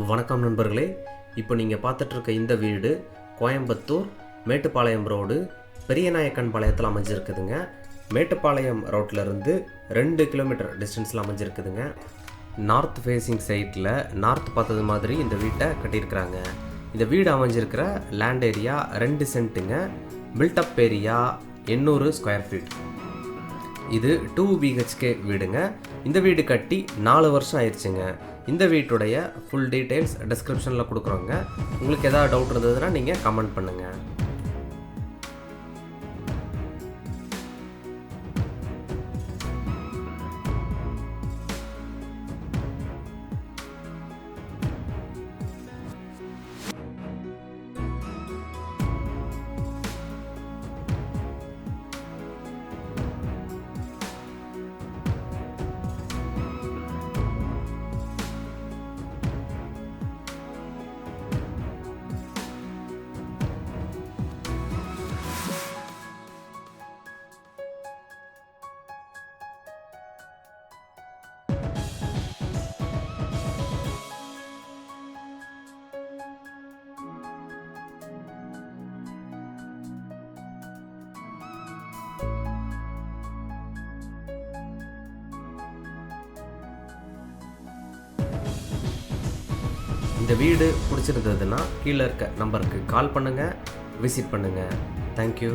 வணக்கம் நண்பர்களே. இப்போ நீங்கள் பார்த்துட்ருக்க இந்த வீடு கோயம்புத்தூர் மேட்டுப்பாளையம் ரோடு பெரியநாயக்கன் பாளையத்தில் அமைஞ்சிருக்குதுங்க. மேட்டுப்பாளையம் ரோட்லேருந்து 2 கிலோமீட்டர் டிஸ்டன்ஸில் அமைஞ்சிருக்குதுங்க. நார்த் ஃபேஸிங் சைட்டில் நார்த் பார்த்தது மாதிரி இந்த வீட்டை கட்டியிருக்கிறாங்க. இந்த வீடு அமைஞ்சிருக்கிற லேண்ட் ஏரியா 2 சென்ட்டுங்க. Built up area 800 square feet. இது 2 BHK வீடுங்க. இந்த வீடு கட்டி 4 வருஷம் ஆயிடுச்சுங்க. இந்த வீட்டுடைய ஃபுல் டீட்டெயில்ஸ் டிஸ்கிரிப்ஷனில் கொடுக்குறோங்க. உங்களுக்கு எதாவது டவுட் இருந்ததுன்னா நீங்கள் கமெண்ட் பண்ணுங்கள். இந்த வீடு பிடிச்சிருந்ததுன்னா கீழே இருக்க நம்பருக்கு கால் பண்ணுங்கள், விசிட் பண்ணுங்கள். தேங்க்யூ.